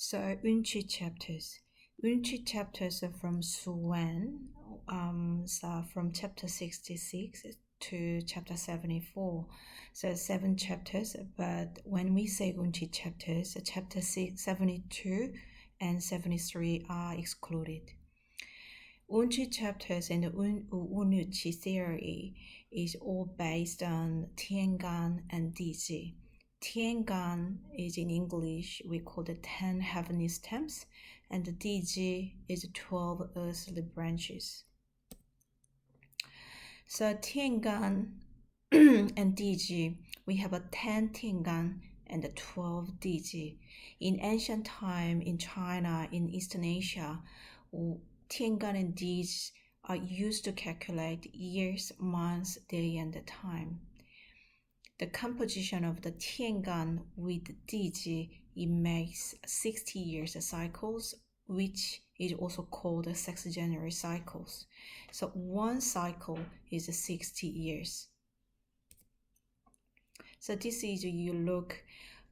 So Unchi chapters. Unchi chapters are from Suwen, so from chapter 66 to chapter 74. So 7 chapters, but when we say Unchi chapters, chapter 72 and 73 are excluded. Unchi chapters and the Unuchi theory is all based on Tiangan and Diji. Tiangan is in English, we call the 10 heavenly stems, and the Diji is 12 earthly branches. So Tiangan and Diji, we have a 10 Tiangan and a 12 Diji. In ancient time in China, in Eastern Asia, Tiangan and Diji are used to calculate years, months, day, and the time. The composition of the Tiangan with Diji, it makes 60 years cycles, which is also called sexagenary cycles. So one cycle is 60 years. So this is, you look,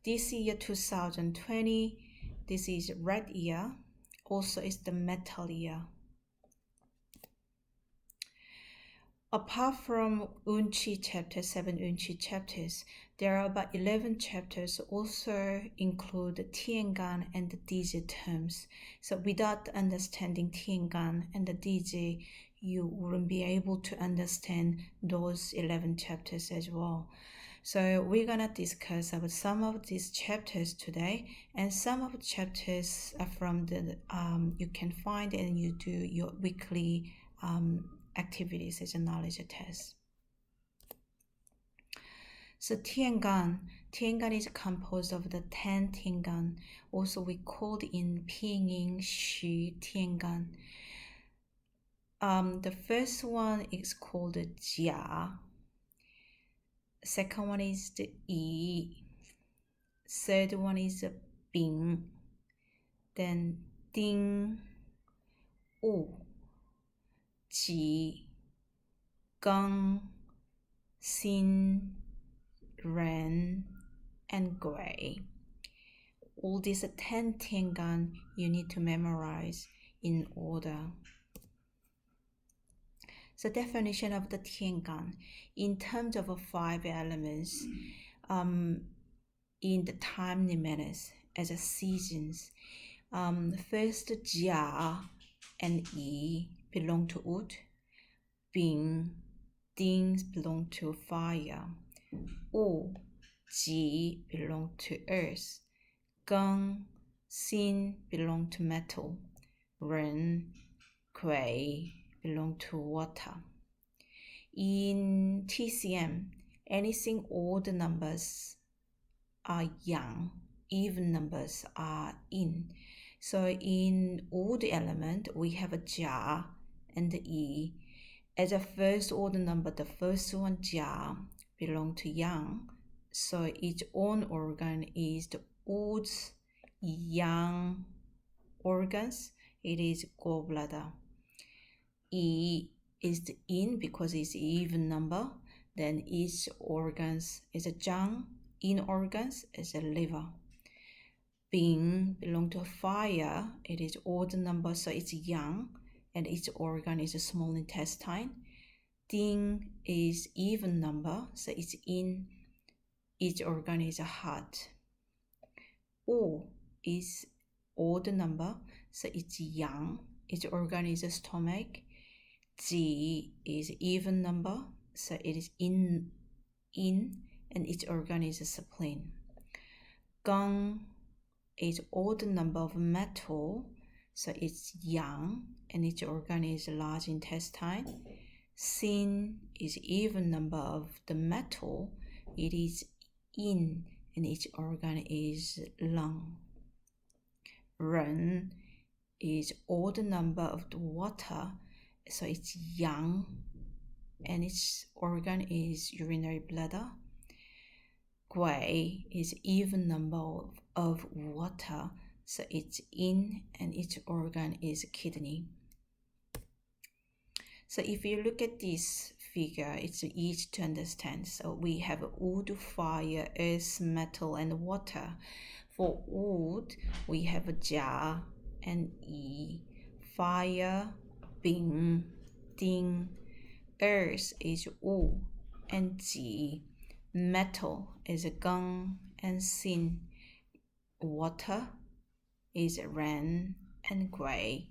this year 2020, this is red year, also is the metal year. Apart from Unchi chapter, 7 Unchi chapters, there are about 11 chapters also include the Tiangan and the Diji terms. So without understanding Tiangan and the Diji, you wouldn't be able to understand those 11 chapters as well. So we're gonna discuss about some of these chapters today, and some of the chapters are from the you can find and you do your weekly activities as a knowledge test. So Tiangan is composed of the 10 Tiangan. Also we called in Pinyin Xu Tiangan. The first one is called Jia. Second one is the Yi. Third one is the Bing. Then Ding, Wu, Ji, Geng, Xin, Ren, and Gui. All these 10 Tiangan you need to memorize in order. So definition of the Tiangan in terms of 5 elements, in the time minutes as a seasons. First, Jia and Yi belong to wood. Bing, Ding belong to fire. Wu, Ji belong to earth. Geng, Xin belong to metal. Ren, Gui belong to water. In TCM, anything odd numbers are yang, even numbers are yin. So in odd element, we have a Jia and the Yi. As a first order number, the first one, Jia, belong to yang. So its own organ is the odd yang organs. It is gallbladder. Yi is the yin because it's even number. Then its organs is a zhang. In organs is a liver. Bing belong to fire. It is odd number, so it's yang, and its organ is a small intestine. Ding is even number, so it's in. Its organ is a heart. Wu is odd number, so it's yang. Its organ is a stomach. Ji is even number, so it is in, and its organ is a spleen. Geng is odd number of metal, so it's yang, and its organ is a large intestine. Xin is even number of the metal, it is yin, and its organ is lung. Ren is odd number of the water, so it's yang, and its organ is urinary bladder. Gui is even number of water, so it's yin, and its organ is kidney. So if you look at this figure, it's easy to understand. So we have wood, fire, earth, metal, and water. For wood, we have jia and yi. Fire, bing, ding. Earth is wu and ji. Metal is gong and xin. Water is ren and gui.